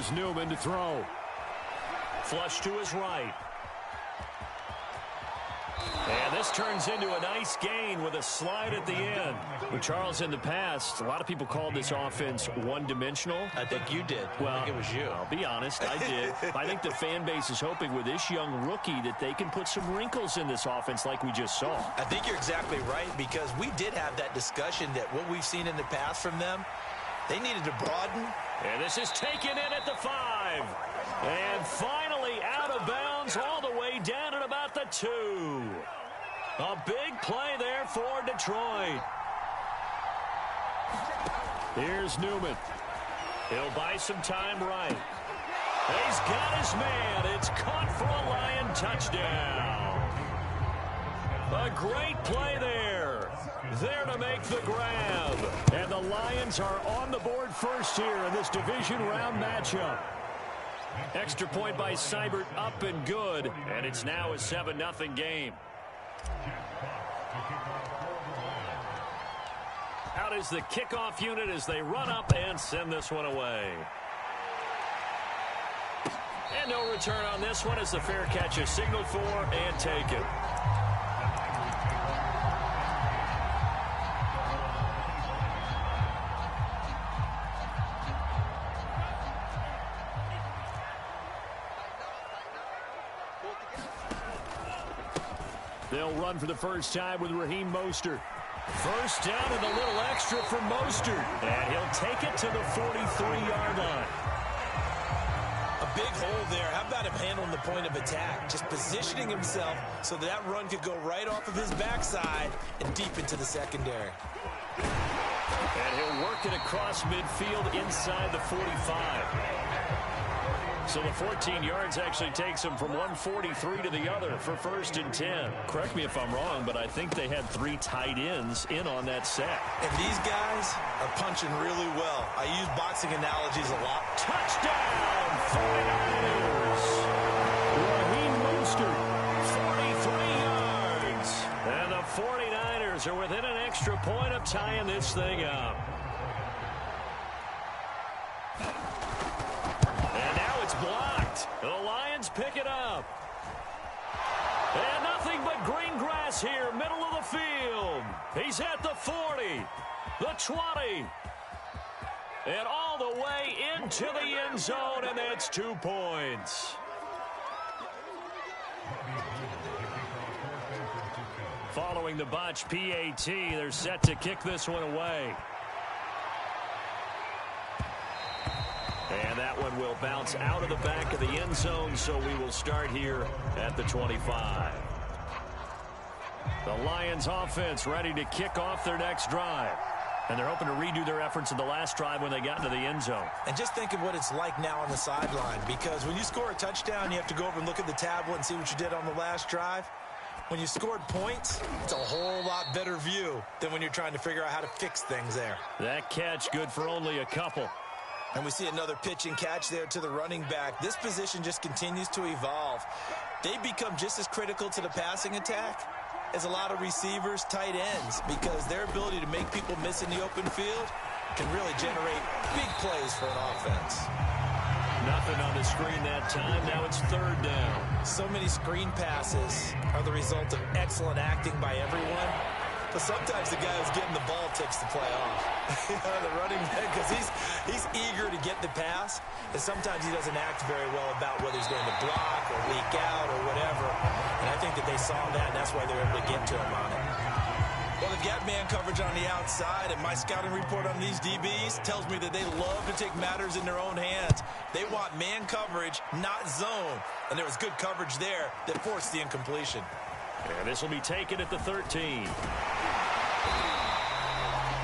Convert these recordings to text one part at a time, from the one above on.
Here's Newman to throw. Flush to his right. And this turns into a nice gain with a slide at the end. With Charles, in the past, a lot of people called this offense one-dimensional. I think you did. Well, I think it was you. I'll be honest, I did. I think the fan base is hoping with this young rookie that they can put some wrinkles in this offense like we just saw. I think you're exactly right, because we did have that discussion that what we've seen in the past from them, they needed to broaden. And this is taken in at the 5. And finally out of bounds all the way down at about the 2. A big play there for Detroit. Here's Newman. He'll buy some time right. He's got his man. It's caught for a Lion touchdown. A great play there. There to make the grab. And the Lions are on the board first here in this division round matchup. Extra point by Seibert, up and good. And it's now a 7-0 game. Out is the kickoff unit as they run up and send this one away. And no return on this one as the fair catch is signaled for and taken. They'll run for the first time with Raheem Mostert. First down and a little extra for Mostert. And he'll take it to the 43-yard line. A big hole there. How about him handling the point of attack? Just positioning himself so that run could go right off of his backside and deep into the secondary. And he'll work it across midfield inside the 45. So the 14 yards actually takes him from 143 to the other for 1st and 10. Correct me if I'm wrong, but I think they had 3 tight ends in on that set. And these guys are punching really well. I use boxing analogies a lot. Touchdown, 49ers. Raheem Mostert, 43 yards. And the 49ers are within an extra point of tying this thing up. Blocked. The Lions pick it up. And nothing but green grass here, middle of the field. He's at the 40, the 20, and all the way into the end zone, and that's 2 points. Following the botch PAT, they're set to kick this one away. And that one will bounce out of the back of the end zone, so we will start here at the 25. The Lions offense ready to kick off their next drive. And they're hoping to redo their efforts in the last drive when they got into the end zone. And just think of what it's like now on the sideline, because when you score a touchdown, you have to go over and look at the tablet and see what you did on the last drive. When you scored points, it's a whole lot better view than when you're trying to figure out how to fix things there. That catch good for only a couple. And we see another pitch and catch there to the running back. This position just continues to evolve. They become just as critical to the passing attack as a lot of receivers, tight ends, because their ability to make people miss in the open field can really generate big plays for an offense. Nothing on the screen that time. Now it's 3rd down. So many screen passes are the result of excellent acting by everyone. But sometimes the guy who's getting the ball takes the play off. The running back, because he's eager to get the pass, and sometimes he doesn't act very well about whether he's going to block or leak out or whatever. And I think that they saw that, and that's why they were able to get to him on it. Well, they've got man coverage on the outside, and my scouting report on these DBs tells me that they love to take matters in their own hands. They want man coverage, not zone. And there was good coverage there that forced the incompletion. And this will be taken at the 13.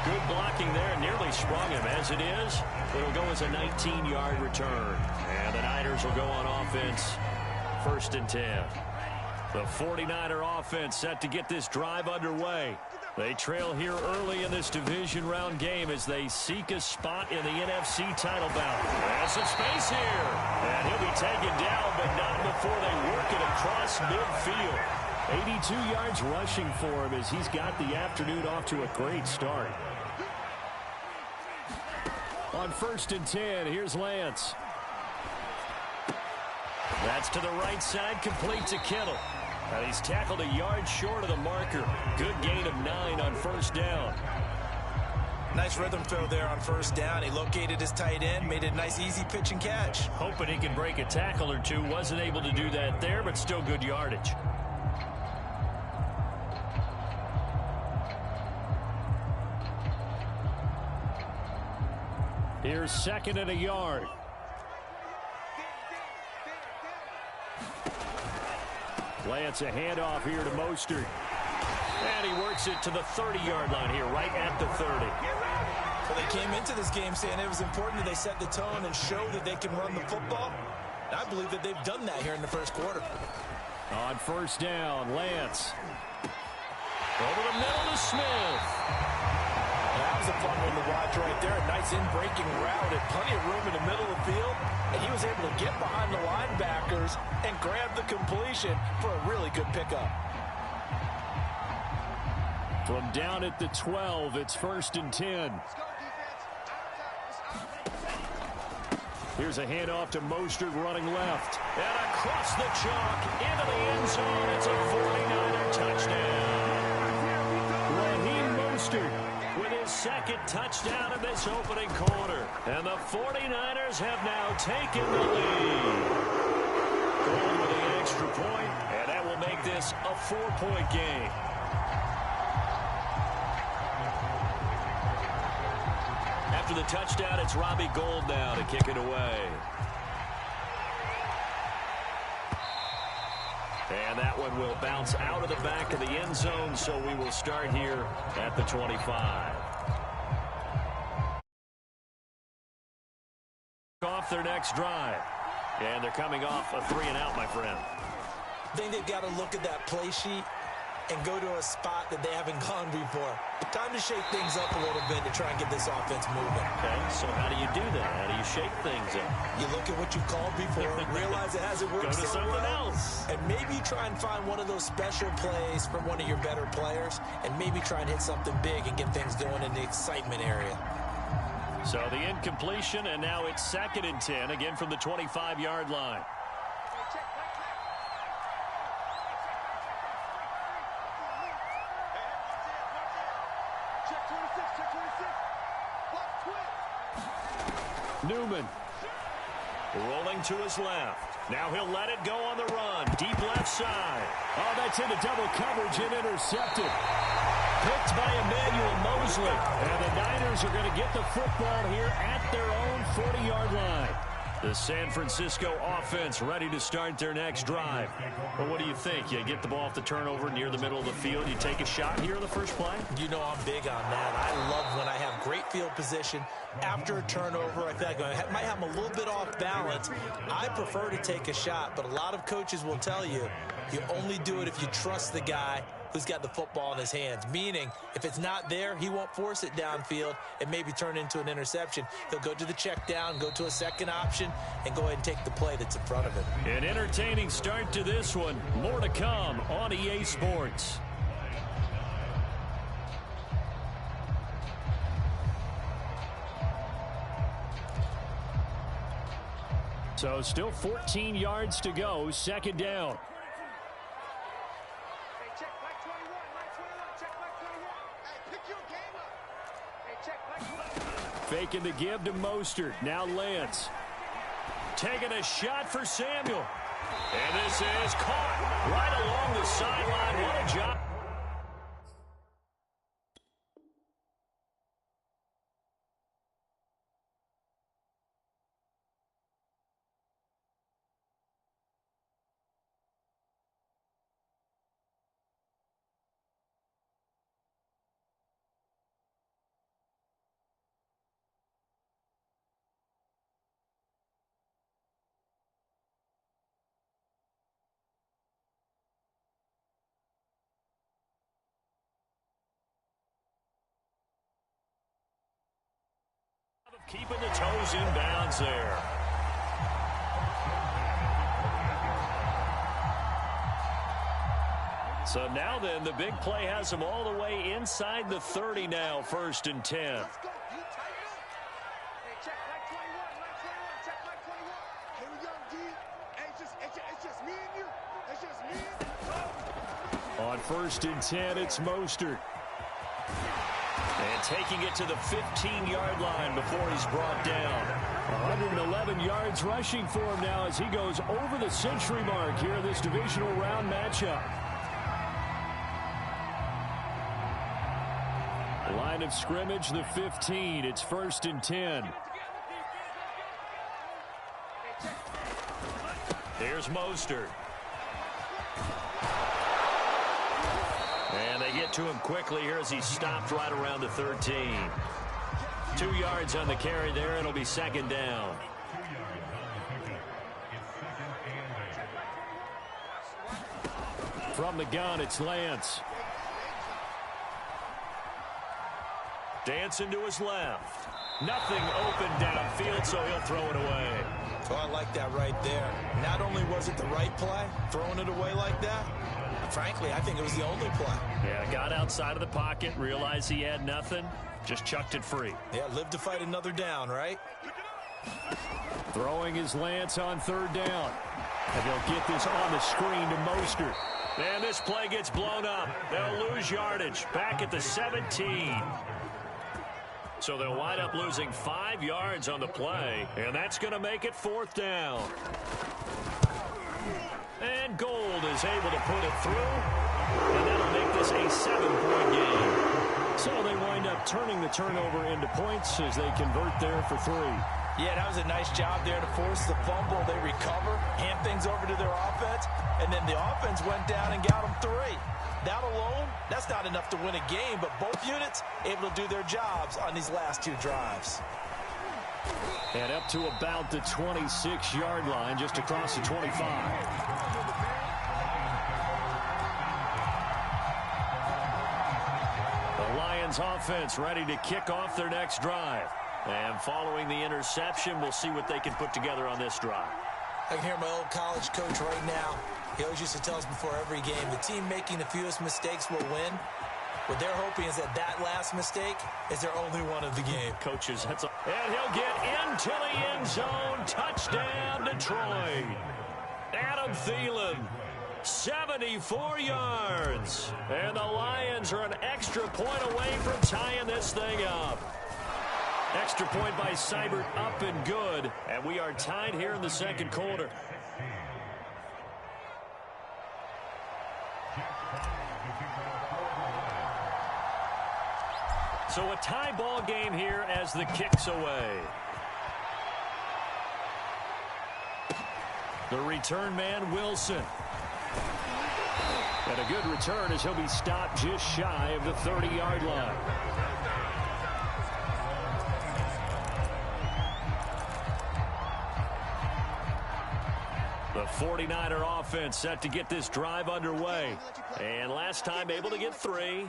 Good blocking there, nearly sprung him. As it is, it'll go as a 19-yard return. And the Niners will go on offense, 1st and 10. The 49er offense set to get this drive underway. They trail here early in this division round game as they seek a spot in the NFC title bout. There's some space here. And he'll be taken down, but not before they work it across midfield. 82 yards rushing for him as he's got the afternoon off to a great start. On 1st and 10, here's Lance. That's to the right side, complete to Kittle. And he's tackled a yard short of the marker. Good gain of 9 on first down. Nice rhythm throw there on first down. He located his tight end, made it a nice, easy pitch and catch. Hoping he can break a tackle or two. Wasn't able to do that there, but still good yardage. Here's second and a yard. Lance, a handoff here to Mostert. And he works it to the 30-yard line here, right at the 30. Well, they came into this game saying it was important that they set the tone and show that they can run the football. And I believe that they've done that here in the first quarter. On first down, Lance. Over the middle to Smith. That was a fun one to watch right there. A nice in-breaking route and plenty of room in the middle of the field. And he was able to get behind the linebackers and grab the completion for a really good pickup. From down at the 12, it's first and 10. Here's a handoff to Mostert running left. And across the chalk into the end zone. It's a 49er touchdown. Raheem Mostert with his second touchdown in this opening quarter. And the 49ers have now taken the lead. Gold with the extra point, and that will make this a 4-point game. After the touchdown, it's Robbie Gould now to kick it away. And that one will bounce out of the back of the end zone, so we will start here at the 25. Off their next drive. And they're coming off a 3-and-out, my friend. I think they've got to look at that play sheet and go to a spot that they haven't gone before. Time to shake things up a little bit to try and get this offense moving. Okay, so how do you do that? How do you shake things up? You look at what you called before, realize it hasn't worked so so something well, else. and maybe try and find one of those special plays from one of your better players, and maybe try and hit something big and get things going in the excitement area. So the incompletion, and now it's second and 10, again from the 25-yard line. Newman rolling to his left. Now he'll let it go on the run. Deep left side. Oh, that's into double coverage and intercepted. Picked by Emmanuel Mosley. And the Niners are going to get the football here at their own 40-yard line. The San Francisco offense ready to start their next drive. Well, what do you think? You get the ball off the turnover near the middle of the field. You take a shot here in the first play? You know I'm big on that. I love when I have great field position after a turnover. I feel like I might have them a little bit off balance. I prefer to take a shot, but a lot of coaches will tell you, you only do it if you trust the guy who's got the football in his hands. Meaning, if it's not there, he won't force it downfield and maybe turn into an interception. He'll go to the check down, go to a second option, and go ahead and take the play that's in front of him. An entertaining start to this one. More to come on EA Sports. So still 14 yards to go, second down. Faking the give to Mostert. Now Lance. Taking a shot for Samuel. And this is caught right along the sideline. What a job. Keeping the toes in bounds there. So now then, the big play has them all the way inside the 30 now, first and 10. On 1st and 10, it's Mostert. And taking it to the 15-yard line before he's brought down. 111 yards rushing for him now as he goes over the century mark here in this divisional round matchup. Line of scrimmage, the 15. It's 1st and 10. Here's Mostert. And they get to him quickly here as he stopped right around the 13. 2 yards on the carry there. It'll be 2nd down. From the gun, it's Lance. Dancing to his left. Nothing open downfield, so he'll throw it away. Oh, I like that right there. Not only was it the right play, throwing it away like that, frankly, I think it was the only play. Yeah, got outside of the pocket, realized he had nothing, just chucked it free. Yeah, live to fight another down, right? Throwing his Lance on 3rd down. And they'll get this on the screen to Mostert. And this play gets blown up. They'll lose yardage back at the 17. So they'll wind up losing 5 yards on the play, and that's going to make it 4th down. And Gold is able to put it through, and that'll make this a 7-point game. So they wind up turning the turnover into points as they convert there for 3. Yeah, that was a nice job there to force the fumble. They recover, hand things over to their offense, and then the offense went down and got them 3. That alone, that's not enough to win a game, but both units able to do their jobs on these last 2 drives. And up to about the 26-yard line, just across the 25. The Lions offense ready to kick off their next drive. And following the interception, we'll see what they can put together on this drive. I can hear my old college coach right now. He always used to tell us before every game, the team making the fewest mistakes will win. What they're hoping is that that last mistake is their only one of the game. Coaches, and he'll get into the end zone. Touchdown, Detroit. Adam Thielen, 74 yards. And the Lions are an extra point away from tying this thing up. Extra point by Seibert, up and good. And we are tied here in the 2nd quarter. So a tie ball game here as the kick's away. The return man, Wilson. And a good return as he'll be stopped just shy of the 30-yard line. The 49er offense set to get this drive underway. And last time able to get 3.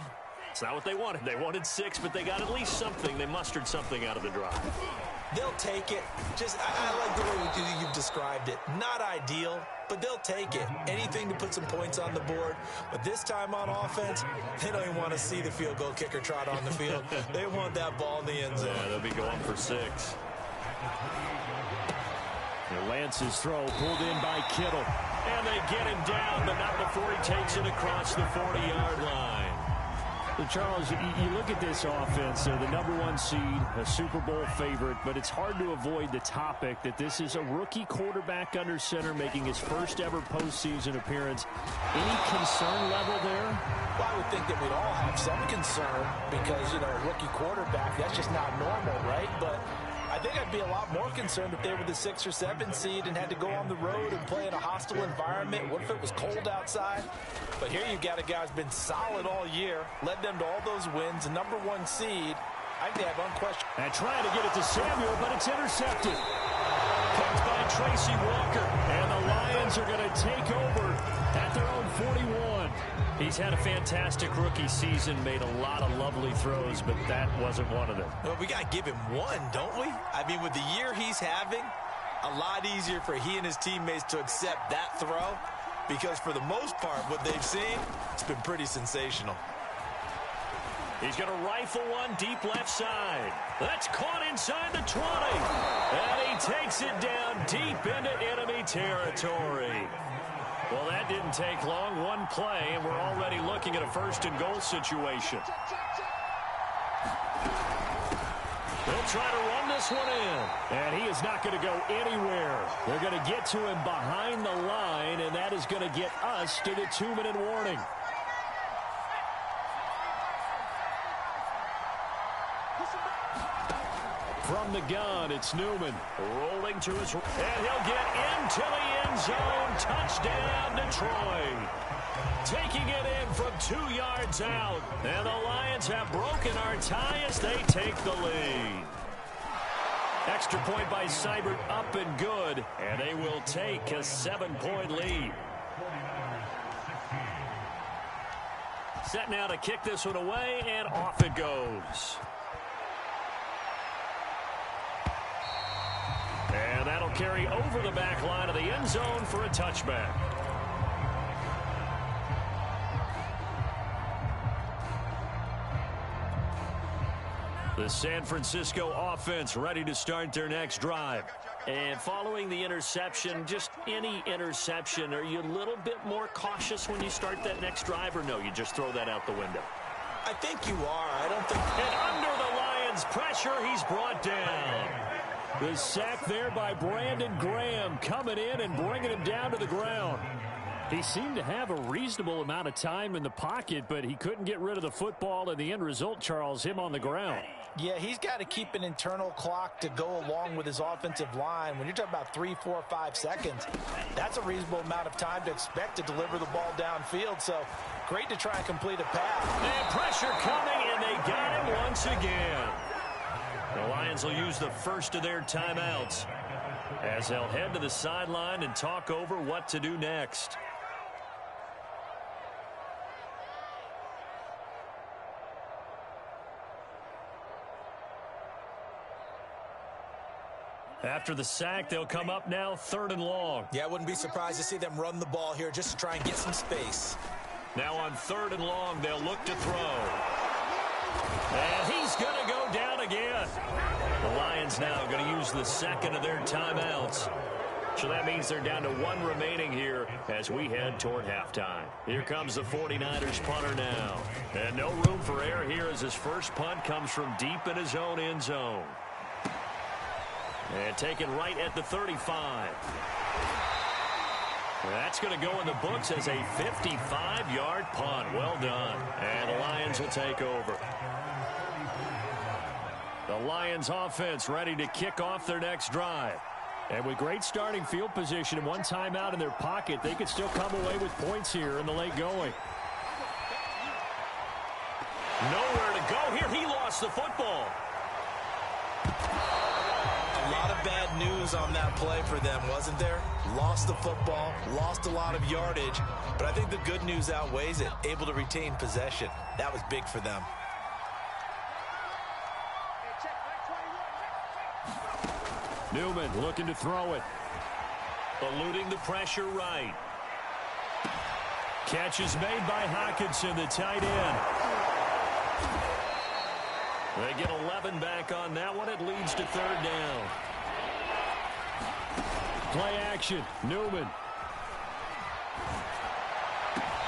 It's not what they wanted. They wanted 6, but they got at least something. They mustered something out of the drive. They'll take it. I like the way you've described it. Not ideal, but they'll take it. Anything to put some points on the board. But this time on offense, they don't even want to see the field goal kicker trot on the field. They want that ball in the end zone. Yeah, they'll be going for 6. Lance's throw pulled in by Kittle. And they get him down, but not before he takes it across the 40-yard line. Well, Charles, you look at this offense, they're the #1 seed, a Super Bowl favorite, but it's hard to avoid the topic that this is a rookie quarterback under center making his first ever postseason appearance. Any concern level there? Well, I would think that we'd all have some concern because, you know, a rookie quarterback, that's just not normal, right? But I think I'd be a lot more concerned if they were the 6 or 7 seed and had to go on the road and play in a hostile environment. What if it was cold outside? But here you've got a guy who's been solid all year, led them to all those wins, a #1 seed. I think they have unquestioned. And trying to get it to Samuel, but it's intercepted. Picked by Tracy Walker. And the Lions are going to take over at their own 41. He's had a fantastic rookie season, made a lot of lovely throws, but that wasn't one of them. Well, we got to give him one, don't we? I mean, with the year he's having, a lot easier for he and his teammates to accept that throw because for the most part, what they've seen, it's been pretty sensational. He's going to rifle one deep left side. That's caught inside the 20. And he takes it down deep into enemy territory. Well, that didn't take long. One play, and we're already looking at a first-and-goal situation. They'll try to run this one in. And he is not going to go anywhere. They're going to get to him behind the line, and that is going to get us to the 2-minute warning. From the gun, it's Newman. Rolling to his... And he'll get into the end zone. Touchdown, Detroit. Taking it in from 2 yards out. And the Lions have broken our tie as they take the lead. Extra point by Seibert, up and good. And they will take a 7-point lead. Set now to kick this one away, and off it goes. And that'll carry over the back line of the end zone for a touchback. The San Francisco offense ready to start their next drive. And following the interception, just any interception, are you a little bit more cautious when you start that next drive, or no, you just throw that out the window? I think you are. I don't think... And under the Lions' pressure, he's brought down. The sack there by Brandon Graham, coming in and bringing him down to the ground. He seemed to have a reasonable amount of time in the pocket, but he couldn't get rid of the football, and the end result, Charles, him on the ground. Yeah, he's got to keep an internal clock to go along with his offensive line. When you're talking about 3, 4, 5 seconds, that's a reasonable amount of time to expect to deliver the ball downfield. So great to try and complete a pass. And pressure coming, and they got him once again. The Lions will use the first of their timeouts as they'll head to the sideline and talk over what to do next. After the sack, they'll come up now 3rd and long. Yeah, I wouldn't be surprised to see them run the ball here just to try and get some space. Now on 3rd and long, they'll look to throw. And he's going to go down again. The Lions now going to use the second of their timeouts. So that means they're down to 1 remaining here as we head toward halftime. Here comes the 49ers punter now. And no room for error here as his first punt comes from deep in his own end zone. And taken right at the 35. That's going to go in the books as a 55-yard punt. Well done. And the Lions will take over. The Lions offense ready to kick off their next drive. And with great starting field position and 1 timeout in their pocket, they could still come away with points here in the late going. Nowhere to go here. He lost the football. A lot of bad news on that play for them, wasn't there? Lost the football, lost a lot of yardage, but I think the good news outweighs it. Able to retain possession. That was big for them. Newman looking to throw it. Eluding the pressure right. Catch is made by Hockenson, the tight end. They get 11 back on that one. It leads to 3rd down. Play action. Newman.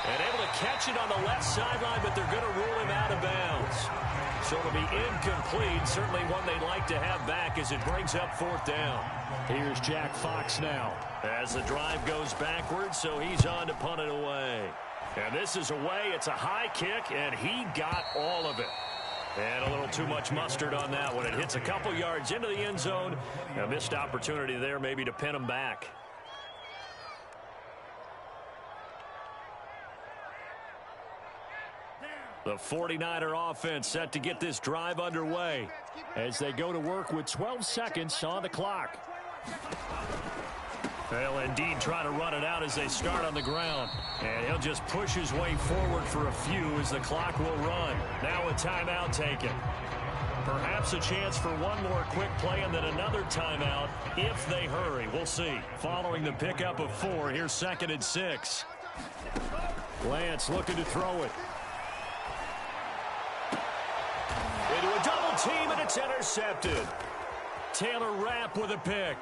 And able to catch it on the left sideline, but they're going to rule him out of bounds. So it'll be incomplete. Certainly one they'd like to have back as it brings up 4th down. Here's Jack Fox now. As the drive goes backwards, so he's on to punt it away. And this is away. It's a high kick, and he got all of it. And a little too much mustard on that one. It hits a couple yards into the end zone. A missed opportunity there maybe to pin him back. The 49er offense set to get this drive underway as they go to work with 12 seconds on the clock. They'll indeed try to run it out as they start on the ground. And he'll just push his way forward for a few as the clock will run. Now a timeout taken. Perhaps a chance for one more quick play and then another timeout if they hurry. We'll see. Following the pickup of 4, here's 2nd and 6. Lance looking to throw it. Into a double team, and it's intercepted. Taylor Rapp with a pick.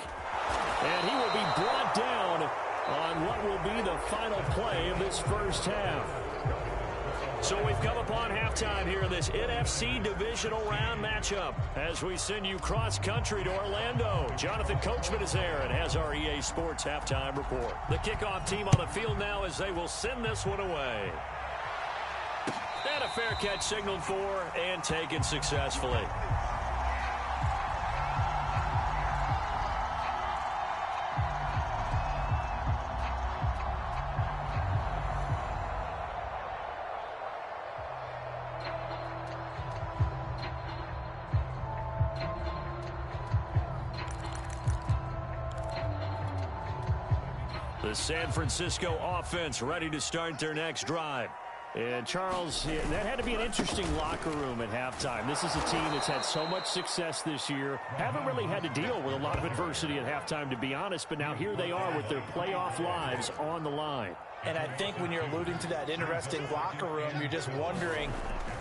And he will be brought down on what will be the final play of this first half. So we've come upon halftime here in this NFC divisional round matchup. As we send you cross-country to Orlando, Jonathan Coachman is there and has our EA Sports halftime report. The kickoff team on the field now as they will send this one away. And a fair catch signaled for and taken successfully. The San Francisco offense ready to start their next drive. And, Charles, that had to be an interesting locker room at halftime. This is a team that's had so much success this year. Haven't really had to deal with a lot of adversity at halftime, to be honest. But now here they are with their playoff lives on the line. And I think when you're alluding to that interesting locker room, you're just wondering,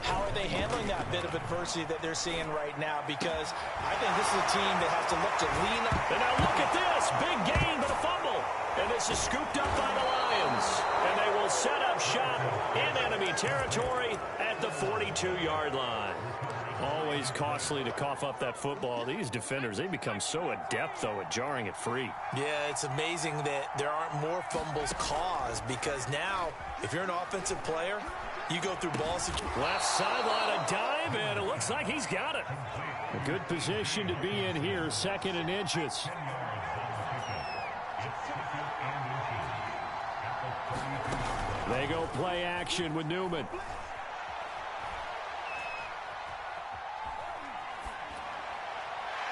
how are they handling that bit of adversity that they're seeing right now? Because I think this is a team that has to look to lean up. And now look at this. Big gain, but a fumble. And this is scooped up by the Lions. And they will set up shop in enemy territory at the 42-yard line. Always costly to cough up that football. These defenders, they become so adept, though, at jarring it free. Yeah, it's amazing that there aren't more fumbles caused, because now, if you're an offensive player, you go through ball security. Left sideline, a dive, and it looks like he's got it. A good position to be in here, second and inches. They go play action with Newman.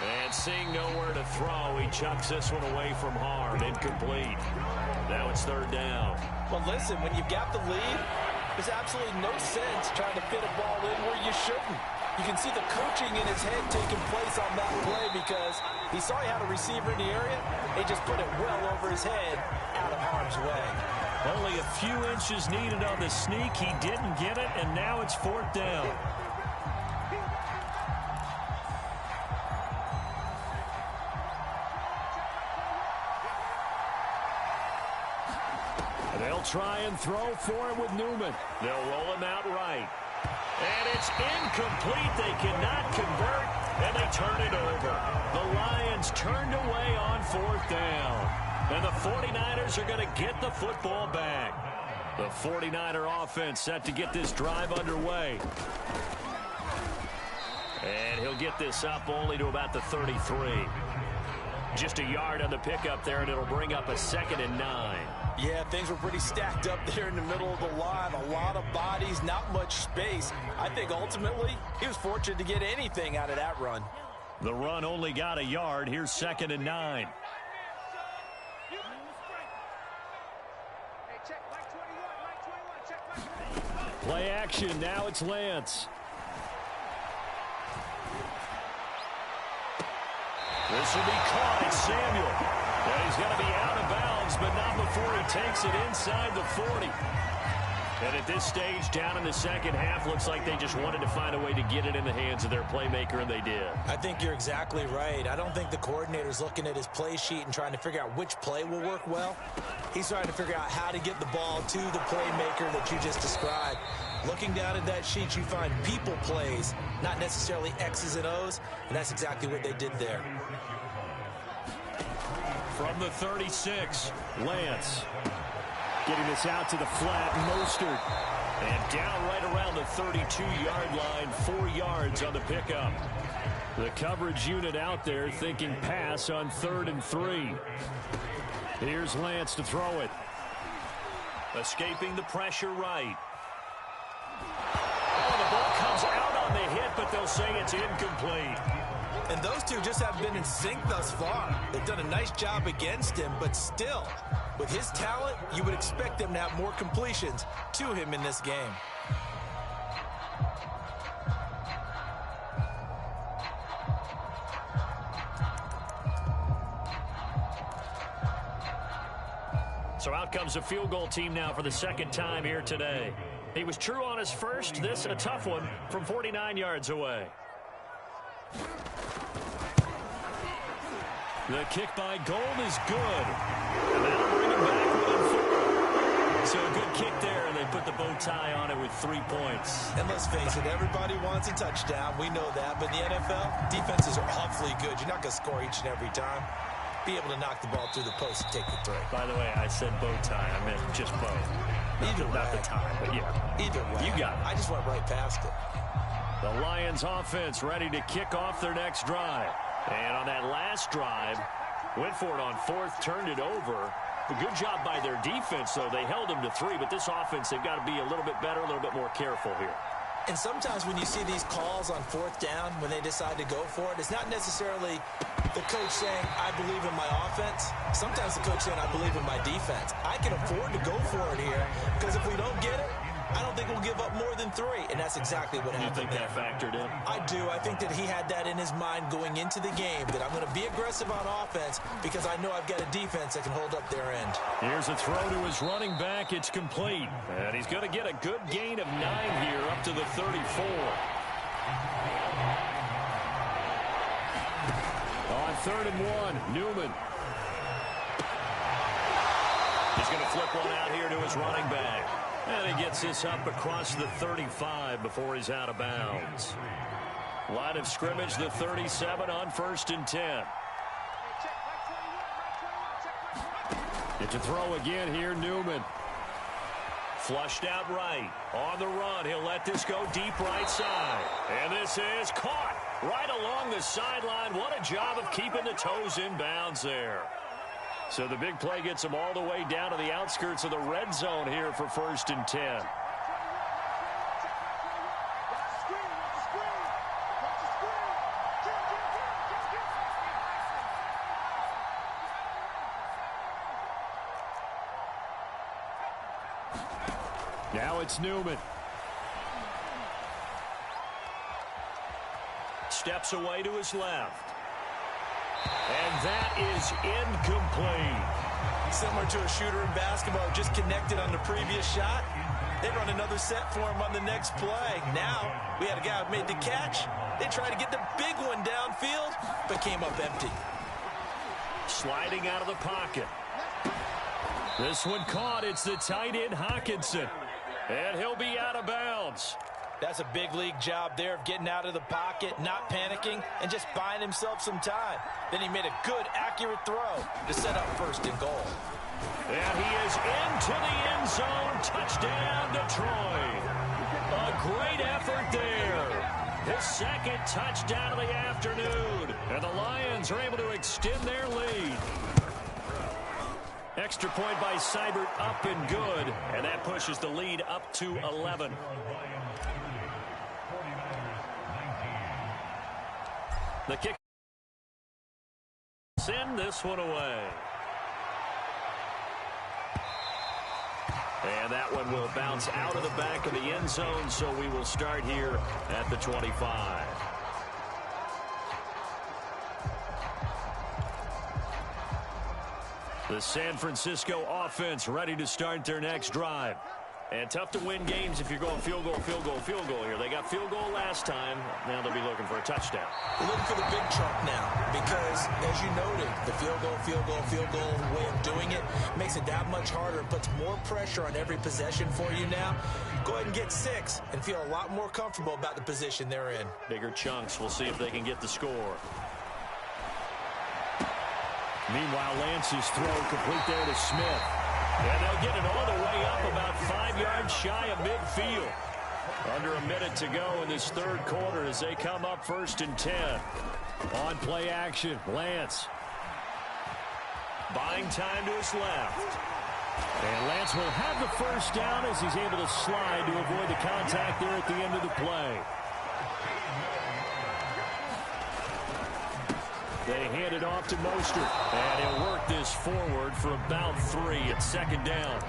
And seeing nowhere to throw, he chucks this one away from harm. Incomplete. Now it's third down. Well, listen, when you've got the lead, there's absolutely no sense trying to fit a ball in where you shouldn't. You can see the coaching in his head taking place on that play, because he saw he had a receiver in the area. He just put it well over his head, out of harm's way. Only a few inches needed on the sneak. He didn't get it, and now it's fourth down. They'll try and throw for him with Newman. They'll roll him out right. And it's incomplete. They cannot convert, and they turn it over. The Lions turned away on fourth down. And the 49ers are going to get the football back. The 49er offense set to get this drive underway. And he'll get this up only to about the 33. Just a yard on the pickup there, and it'll bring up a 2nd and 9. Yeah, things were pretty stacked up there in the middle of the line. A lot of bodies, not much space. I think ultimately he was fortunate to get anything out of that run. The run only got a yard. Here's 2nd and 9. Play action. Now it's Lance. This will be caught. It's Samuel. And he's going to be out of bounds, but not before he takes it inside the 40. And at this stage, down in the second half, looks like they just wanted to find a way to get it in the hands of their playmaker, and they did. I think you're exactly right. I don't think the coordinator's looking at his play sheet and trying to figure out which play will work well. He's trying to figure out how to get the ball to the playmaker that you just described. Looking down at that sheet, you find people plays, not necessarily X's and O's, and that's exactly what they did there. From the 36, Lance. Getting this out to the flat, Mostert. And down right around the 32-yard line, 4 yards on the pickup. The coverage unit out there thinking pass on 3rd and 3. Here's Lance to throw it. Escaping the pressure right. Oh, the ball comes out on the hit, but they'll say it's incomplete. And those two just haven't been in sync thus far. They've done a nice job against him, but still, with his talent, you would expect them to have more completions to him in this game. So out comes the field goal team now for the second time here today. He was true on his first. This a tough one from 49 yards away. The kick by Gold is good. And that'll bring him back So a good kick there, and they put the bow tie on it with 3 points. And let's face it, everybody wants a touchdown. We know that. But in the NFL, defenses are awfully good. You're not going to score each and every time. Be able to knock the ball through the post and take the three. By the way, I said bow tie. I meant just bow. Not the tie, but yeah. Either way. You got it. I just went right past it. The Lions offense ready to kick off their next drive. And on that last drive, went for it on 4th, turned it over. A good job by their defense, though. They held them to 3, but this offense, they've got to be a little bit better, a little bit more careful here. And sometimes when you see these calls on 4th down, when they decide to go for it, it's not necessarily the coach saying, I believe in my offense. Sometimes the coach saying, I believe in my defense. I can afford to go for it here, because if we don't get it, I don't think we'll give up more than 3, and that's exactly what happened. You think that factored in? I do. I think that he had that in his mind going into the game, that I'm going to be aggressive on offense because I know I've got a defense that can hold up their end. Here's a throw to his running back. It's complete. And he's going to get a good gain of 9 here up to the 34. On 3rd and 1, Newman. He's going to flip one out here to his running back. And he gets this up across the 35 before he's out of bounds. Line of scrimmage, the 37 on 1st and 10. It's a throw again here, Newman. Flushed out right. On the run, he'll let this go deep right side. And this is caught right along the sideline. What a job of keeping the toes in bounds there. So the big play gets them all the way down to the outskirts of the red zone here for 1st and 10. Now it's Newman. Steps away to his left. And that is incomplete. Similar to a shooter in basketball, just connected on the previous shot. They run another set for him on the next play. Now, we had a guy who made the catch. They tried to get the big one downfield, but came up empty. Sliding out of the pocket. This one caught. It's the tight end, Hawkinson. And he'll be out of bounds. That's a big league job there of getting out of the pocket, not panicking, and just buying himself some time. Then he made a good, accurate throw to set up 1st and goal. And he is into the end zone. Touchdown, Detroit. A great effort there. His 2nd touchdown of the afternoon. And the Lions are able to extend their lead. Extra point by Seibert, up and good. And that pushes the lead up to 11. The kick. Send this one away. And that one will bounce out of the back of the end zone, so we will start here at the 25. The San Francisco offense ready to start their next drive. And tough to win games if you're going field goal, field goal, field goal here. They got field goal last time. Now they'll be looking for a touchdown. They're looking for the big chunk now because, as you noted, the field goal way of doing it makes it that much harder and puts more pressure on every possession for you now. Go ahead and get 6 and feel a lot more comfortable about the position they're in. Bigger chunks. We'll see if they can get the score. Meanwhile, Lance's throw complete there to Smith. And they'll get it all the way up about 5 yards shy of midfield. Under a minute to go in this 3rd quarter as they come up 1st and 10. On play action, Lance. Buying time to his left. And Lance will have the 1st down as he's able to slide to avoid the contact there at the end of the play. They hand it off to Mostert. And he'll work this forward for about 3 at 2nd down.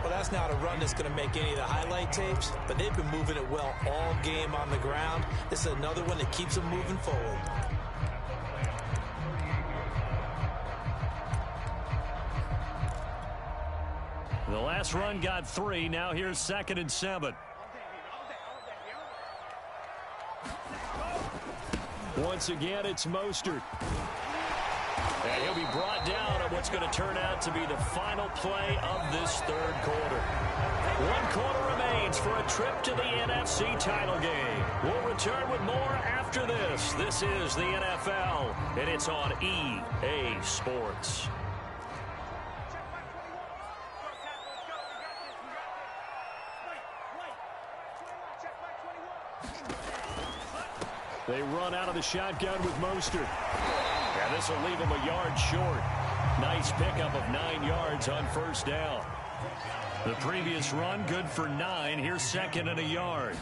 Well, that's not a run that's going to make any of the highlight tapes, but they've been moving it well all game on the ground. This is another one that keeps them moving forward. The last run got 3. Now here's 2nd and 7. Once again, it's Mostert. And he'll be brought down on what's going to turn out to be the final play of this third quarter. 1 quarter remains for a trip to the NFC title game. We'll return with more after this. This is the NFL, and it's on EA Sports. They run out of the shotgun with Mostert. Yeah, this will leave him a yard short. Nice pickup of 9 yards on first down. The previous run, good for 9. Here's second and a yard.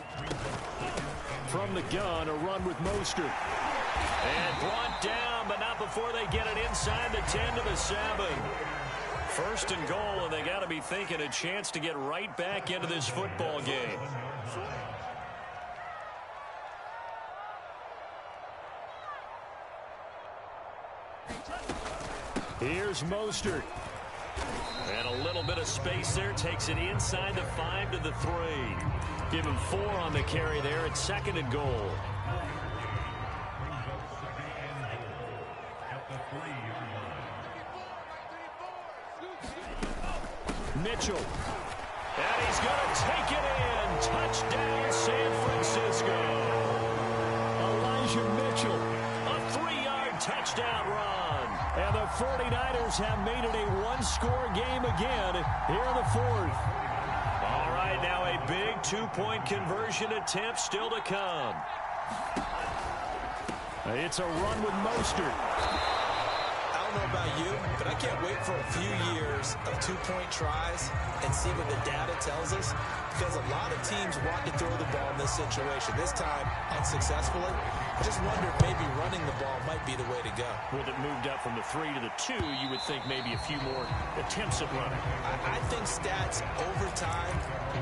From the gun, a run with Mostert. And brought down, but not before they get it inside the 10 to the 7. First and goal, and they got to be thinking a chance to get right back into this football game. Here's Mostert. And a little bit of space there. Takes it inside the 5 to the 3. Give him 4 on the carry there. It's second and goal. Mitchell. And he's going to take it in. Touchdown, San Francisco. Elijah Mitchell. A 3-yard touchdown run. And the 49ers have made it a one-score game again here in the fourth. All right, now a big 2-point conversion attempt still to come. It's a run with Mostert. I don't know about you, but I can't wait for a few years of 2-point tries and see what the data tells us, because a lot of teams want to throw the ball in this situation. This time, unsuccessfully. I just wonder if maybe running the ball might be the way to go. Well, it moved up from the 3 to the 2. You would think maybe a few more attempts at running. I think stats over time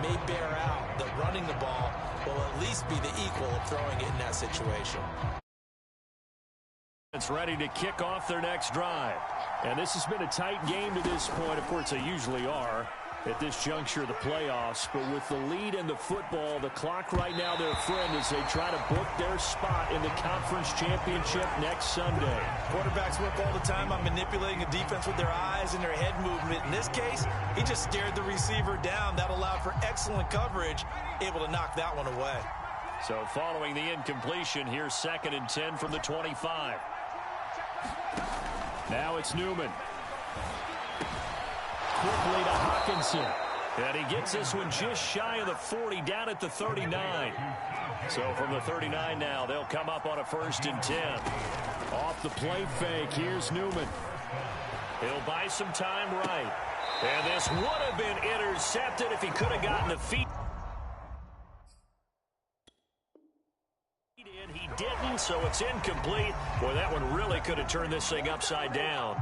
may bear out that running the ball will at least be the equal of throwing it in that situation. It's ready to kick off their next drive. And this has been a tight game to this point. Of course, they usually are at this juncture of the playoffs. But with the lead in the football, the clock right now their friend as they try to book their spot in the conference championship next Sunday. Quarterbacks work all the time on manipulating a defense with their eyes and their head movement. In this case, he just stared the receiver down. That allowed for excellent coverage, able to knock that one away. So following the incompletion, here's second and 10 from the 25. Now it's Newman. Quickly to Hawkinson. And he gets this one just shy of the 40, down at the 39. So from the 39 now, they'll come up on a first and 10. Off the play fake, here's Newman. He'll buy some time right. And this would have been intercepted if he could have gotten the feet. He didn't, so it's incomplete. Boy, that one really could have turned this thing upside down.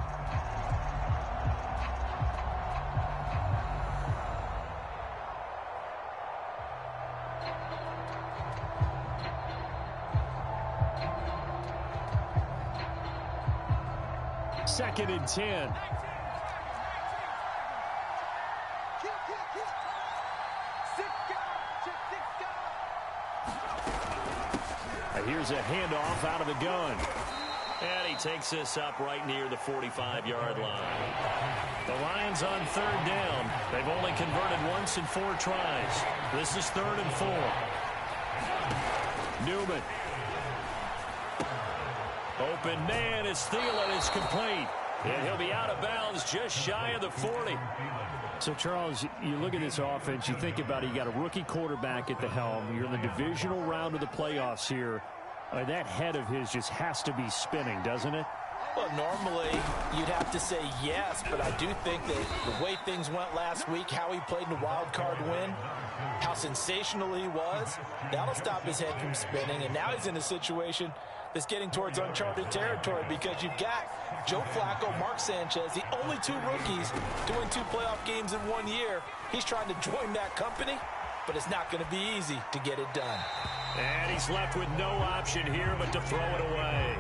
Second and 10. Here's a handoff out of the gun. And he takes this up right near the 45-yard line. The Lions on third down. They've only converted once in 4 tries. This is third and 4. Newman. Open man is Thielen. It's complete. And he'll be out of bounds just shy of the 40. So, Charles, you look at this offense, you think about it, you got a rookie quarterback at the helm. You're in the divisional round of the playoffs here. That head of his just has to be spinning, doesn't it? Well, normally you'd have to say yes, but I do think that the way things went last week, how he played in the wild card win, how sensational he was, that'll stop his head from spinning. And now he's in a situation that's getting towards uncharted territory because you've got Joe Flacco, Mark Sanchez, the only 2 rookies doing 2 playoff games in 1 year. He's trying to join that company, but it's not going to be easy to get it done. And he's left with no option here but to throw it away.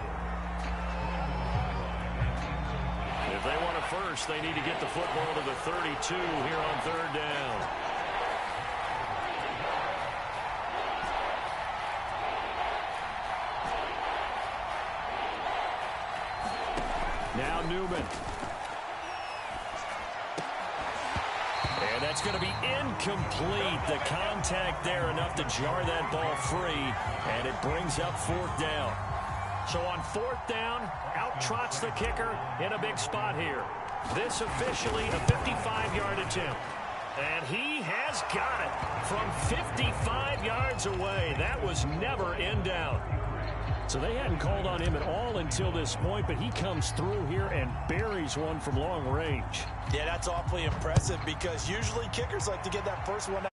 If they want a first, they need to get the football to the 32 here on third down. Now Newman. And that's going to be incomplete. The contact there enough to jar that ball free, and it brings up fourth down. So on fourth down, out trots the kicker in a big spot here. This officially a 55-yard attempt. And he has got it from 55 yards away. That was never in doubt. So they hadn't called on him at all until this point, but he comes through here and buries one from long range. Yeah, that's awfully impressive because usually kickers like to get that first one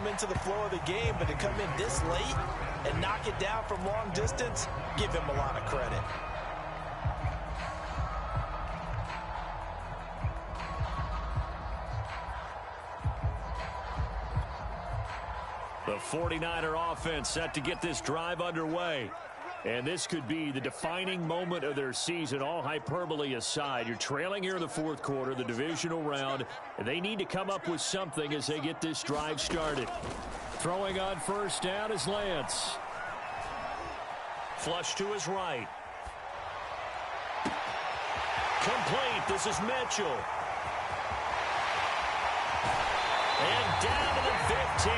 into the flow of the game, but to come in this late and knock it down from long distance, give him a lot of credit. The 49er offense set to get this drive underway. And this could be the defining moment of their season, all hyperbole aside. You're trailing here in the fourth quarter, the divisional round, and they need to come up with something as they get this drive started. Throwing on first down is Lance. Flush to his right. Complete. This is Mitchell. And down to the 15.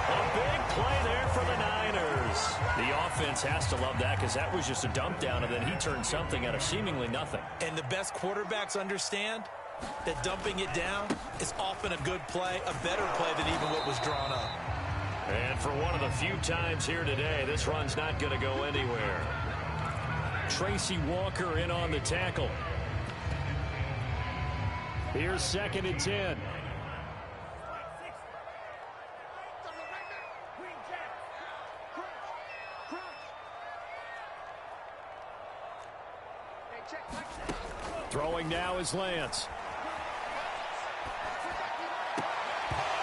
A big play there for the Niners. The offense has to love that because that was just a dump down, and then he turned something out of seemingly nothing. And the best quarterbacks understand that dumping it down is often a good play, a better play than even what was drawn up. And for one of the few times here today, this run's not going to go anywhere. Tracy Walker in on the tackle. Here's 2nd and 10. Throwing now is Lance.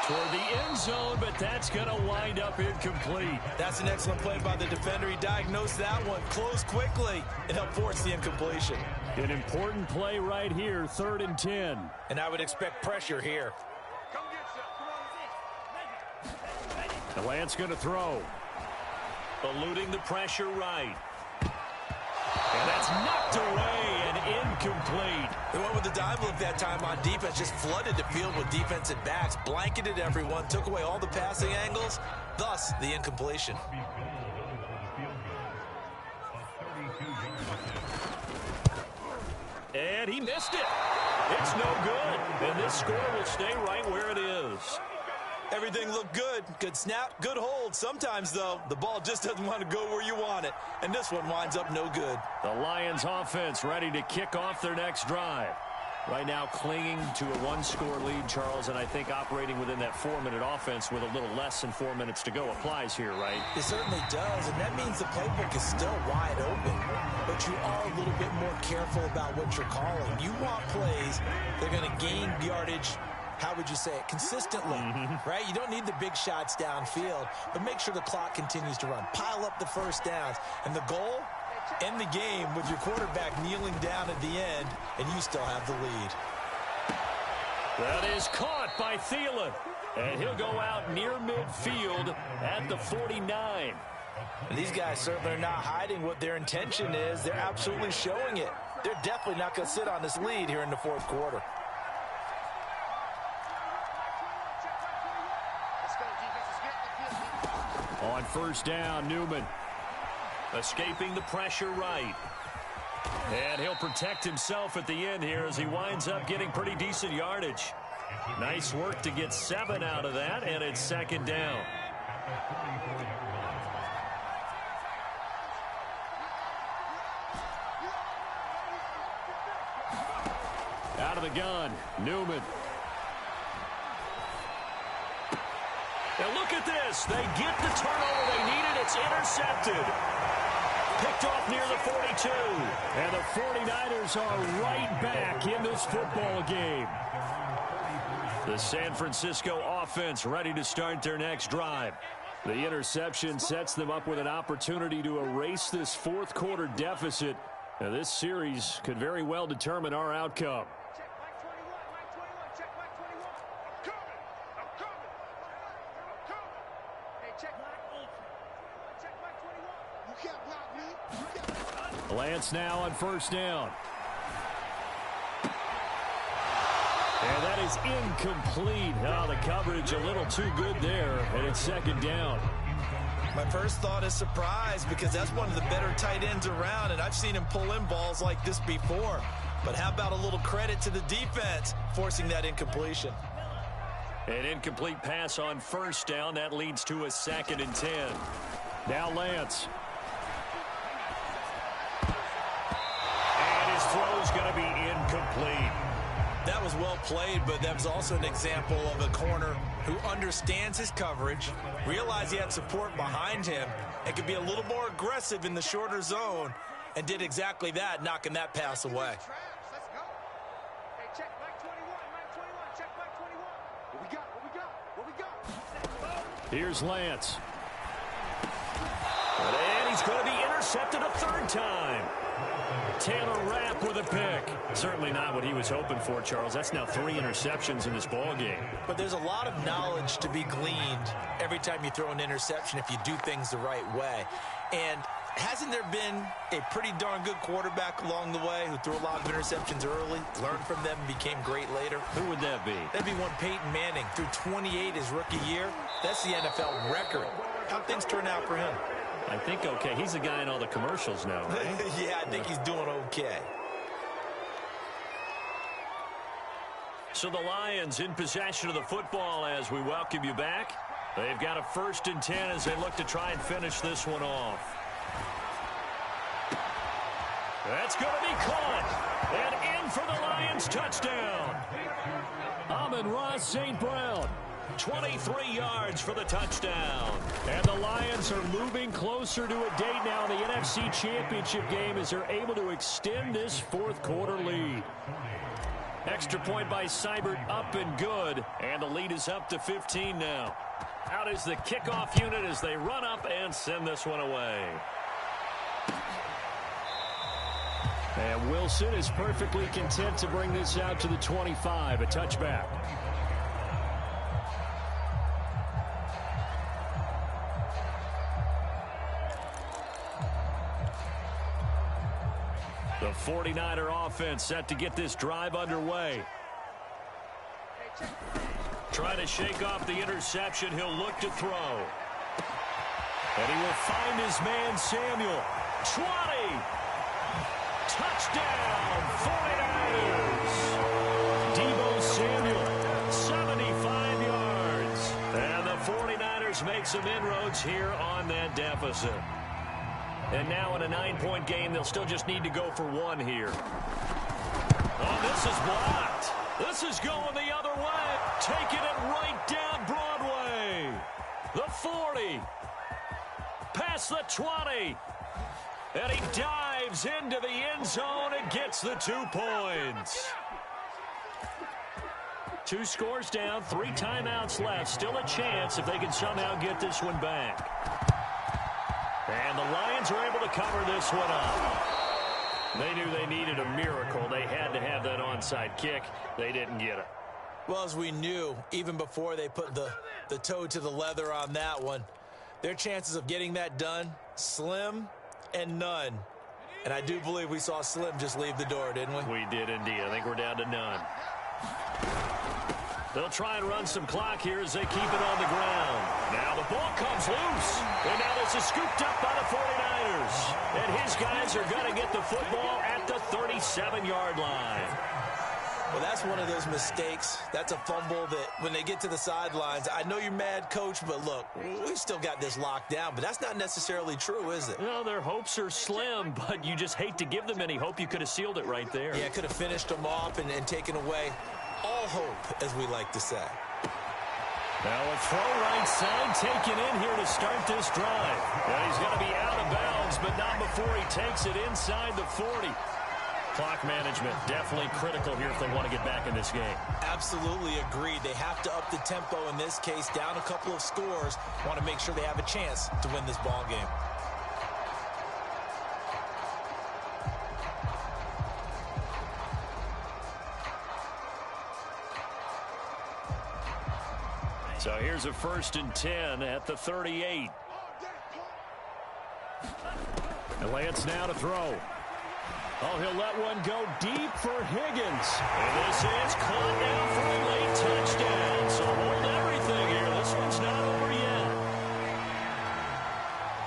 Toward the end zone, but that's going to wind up incomplete. That's an excellent play by the defender. He diagnosed that one, closed quickly, and helped force the incompletion. An important play right here, 3rd and 10. And I would expect pressure here. The Lance going to throw. Eluding the pressure right. And that's knocked away and incomplete. They went with the dive look that time on defense, just flooded the field with defensive backs, blanketed everyone, took away all the passing angles, thus the incompletion. And he missed it. It's no good. And this score will stay right where it is. Everything looked good. Good snap, good hold. Sometimes, though, the ball just doesn't want to go where you want it. And this one winds up no good. The Lions offense ready to kick off their next drive. Right now clinging to a one-score lead, Charles, and I think operating within that 4-minute offense with a little less than 4 minutes to go applies here, right? It certainly does, and that means the playbook is still wide open. But you are a little bit more careful about what you're calling. You want plays that are going to gain yardage, how would you say it, consistently, right? You don't need the big shots downfield, but make sure the clock continues to run. Pile up the first downs. And the goal, end the game with your quarterback kneeling down at the end, and you still have the lead. That is caught by Thielen. And he'll go out near midfield at the 49. And these guys certainly are not hiding what their intention is. They're absolutely showing it. They're definitely not going to sit on this lead here in the fourth quarter. On first down, Newman. Escaping the pressure right. And he'll protect himself at the end here as he winds up getting pretty decent yardage. Nice work to get 7 out of that, and it's 2nd down. Out of the gun, Newman. And look at this. They get the turnover they needed. It's intercepted. Picked off near the 42. And the 49ers are right back in this football game. The San Francisco offense ready to start their next drive. The interception sets them up with an opportunity to erase this fourth quarter deficit. Now, this series could very well determine our outcome. Lance now on first down. And that is incomplete. Oh, the coverage a little too good there, and it's second down. My first thought is surprise because that's one of the better tight ends around, and I've seen him pull in balls like this before. But how about a little credit to the defense forcing that incompletion? An incomplete pass on first down. That leads to a 2nd and 10. Now Lance. And his throw is going to be incomplete. That was well played, but that was also an example of a corner who understands his coverage, realized he had support behind him, and could be a little more aggressive in the shorter zone, and did exactly that, knocking that pass away. Here's Lance. And he's going to be intercepted a 3rd time. Taylor Rapp with a pick. Certainly not what he was hoping for, Charles. That's now 3 interceptions in this ball game. But there's a lot of knowledge to be gleaned every time you throw an interception if you do things the right way. And hasn't there been a pretty darn good quarterback along the way who threw a lot of interceptions early, learned from them, and became great later? Who would that be? That'd be one Peyton Manning. Threw 28 his rookie year. That's the NFL record. How'd things turn out for him? I think okay. He's the guy in all the commercials now, right? Yeah, I think he's doing okay. So the Lions in possession of the football as we welcome you back. They've got a 1st and 10 as they look to try and finish this one off. That's going to be caught. And in for the Lions touchdown. Amon-Ra St. Brown. 23 yards for the touchdown. And the Lions are moving closer to a date now in the NFC Championship game as they're able to extend this 4th quarter lead. Extra point by Seibert, up and good. And the lead is up to 15 now. Out is the kickoff unit as they run up and send this one away. And Wilson is perfectly content to bring this out to the 25, a touchback. The 49er offense set to get this drive underway. Trying to shake off the interception. He'll look to throw. And he will find his man Samuel. 20. Touchdown, 49ers. Deebo Samuel, 75 yards. And the 49ers make some inroads here on that deficit. And now in a 9-point game, they'll still just need to go for 1 here. Oh, this is blocked. This is going the other way. Taking it right down Broadway. The 40. Past the 20. And he dives into the end zone and gets the 2 points. 2 scores down, 3 timeouts left. Still a chance if they can somehow get this one back. And the Lions are able to cover this one up. They knew they needed a miracle. They had to have that onside kick. They didn't get it. Well, as we knew, even before they put the toe to the leather on that one, their chances of getting that done, slim and none. And I do believe we saw Slim just leave the door, didn't we? We did indeed. I think we're down to none. They'll try and run some clock here as they keep it on the ground. Now the ball comes loose. And now this is scooped up by the 49ers. And his guys are going to get the football at the 37-yard line. Well, that's one of those mistakes. That's a fumble that when they get to the sidelines, I know you're mad, Coach, but look, we've still got this locked down. But that's not necessarily true, is it? Well, their hopes are slim, but you just hate to give them any hope. You could have sealed it right there. Yeah, could have finished them off and taken away all hope, as we like to say. Now a throw right side taken in here to start this drive. And he's going to be out of bounds, but not before he takes it inside the 40. Clock management definitely critical here if they want to get back in this game. Absolutely agreed. They have to up the tempo in this case, down a couple of scores. Want to make sure they have a chance to win this ball game. So here's a 1st and 10 at the 38. And Lance now to throw. Oh, he'll let one go deep for Higgins. And this is caught now for a late touchdown. So hold everything here. This one's not over yet.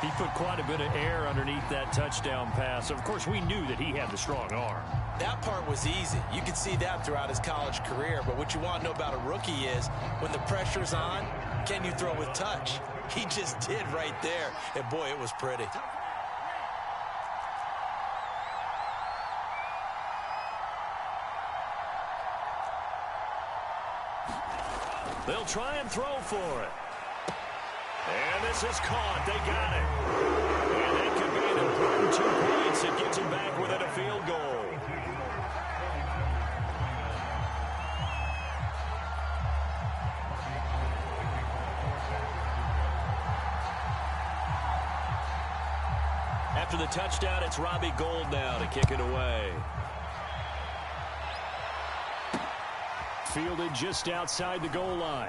He put quite a bit of air underneath that touchdown pass. Of course, we knew that he had the strong arm. That part was easy. You could see that throughout his college career. But what you want to know about a rookie is when the pressure's on, can you throw with touch? He just did right there. And, boy, it was pretty. They'll try and throw for it. And this is caught. They got it. And that could be an important 2 points. It gets them back within a field goal. After the touchdown, it's Robbie Gould now to kick it away. Fielded just outside the goal line.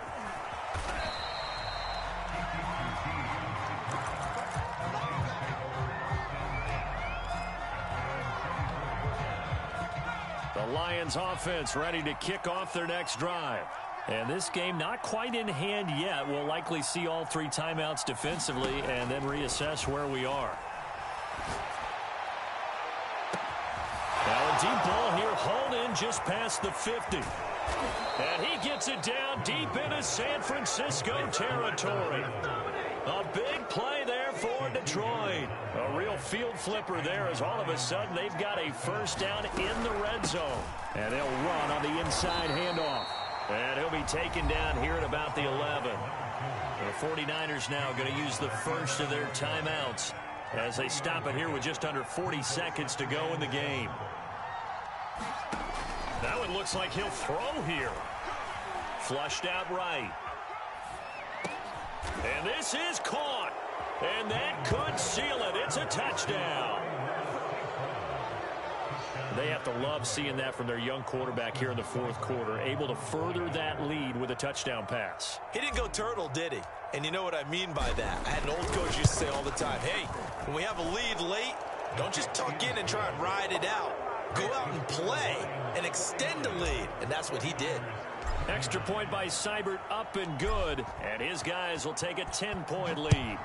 The Lions offense ready to kick off their next drive. And this game not quite in hand yet. We'll likely see all 3 timeouts defensively and then reassess where we are. Now a deep ball here, hauled in just past the 50. And he gets it down deep into San Francisco territory. A big play there for Detroit. A real field flipper there as all of a sudden they've got a first down in the red zone. And they'll run on the inside handoff. And he'll be taken down here at about the 11. The 49ers now going to use the first of their timeouts as they stop it here with just under 40 seconds to go in the game. That one looks like he'll throw here. Flushed out right. And this is caught. And that could seal it. It's a touchdown. They have to love seeing that from their young quarterback here in the 4th quarter, able to further that lead with a touchdown pass. He didn't go turtle, did he? And you know what I mean by that. I had an old coach used to say all the time, hey, when we have a lead late, don't just tuck in and try and ride it out. Go out and play and extend the lead. And that's what he did. Extra point by Seibert, up and good. And his guys will take a 10-point lead.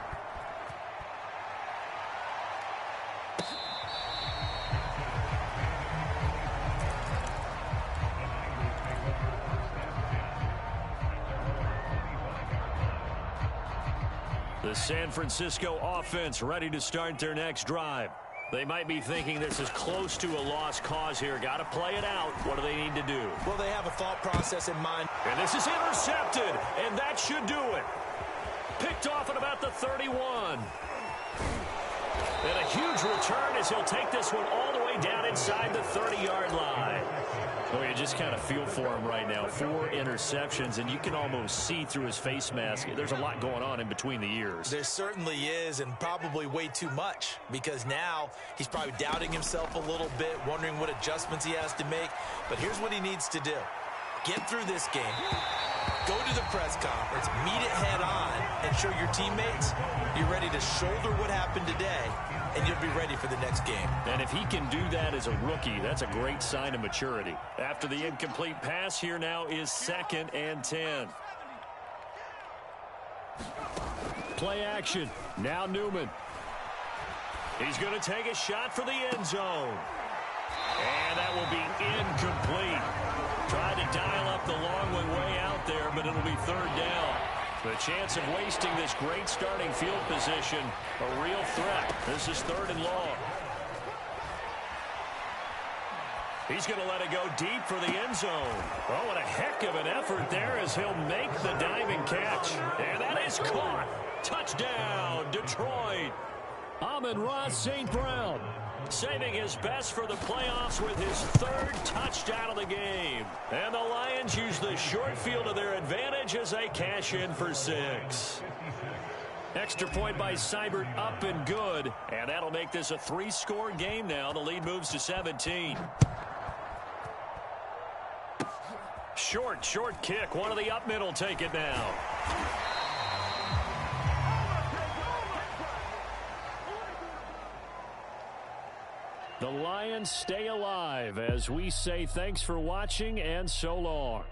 The San Francisco offense ready to start their next drive. They might be thinking this is close to a lost cause here. Got to play it out. What do they need to do? Well, they have a thought process in mind. And this is intercepted, and that should do it. Picked off at about the 31. And a huge return as he'll take this one all the way down inside the 30-yard line. Oh, you just kind of feel for him right now. 4 interceptions, and you can almost see through his face mask. There's a lot going on in between the ears. There certainly is, and probably way too much, because now he's probably doubting himself a little bit, wondering what adjustments he has to make. But here's what he needs to do. Get through this game, go to the press conference, meet it head on, and show your teammates you're ready to shoulder what happened today, and you'll be ready for the next game. And if he can do that as a rookie, that's a great sign of maturity. After the incomplete pass, here now is 2nd and 10. Play action. Now Newman. He's going to take a shot for the end zone. And that will be incomplete. Tried to dial up the long one way out there, but it'll be 3rd down. The chance of wasting this great starting field position, a real threat. This is 3rd and long. He's going to let it go deep for the end zone. Oh, what a heck of an effort there as he'll make the diving catch. And that is caught. Touchdown, Detroit. Amon-Ra St. Brown saving his best for the playoffs with his 3rd touchdown of the game. And the Lions use the short field to their advantage as they cash in for 6. Extra point by Seibert, up and good. And that'll make this a 3-score game now. The lead moves to 17. Short kick. One of the up mid will take it now. The Lions stay alive as we say thanks for watching and so long.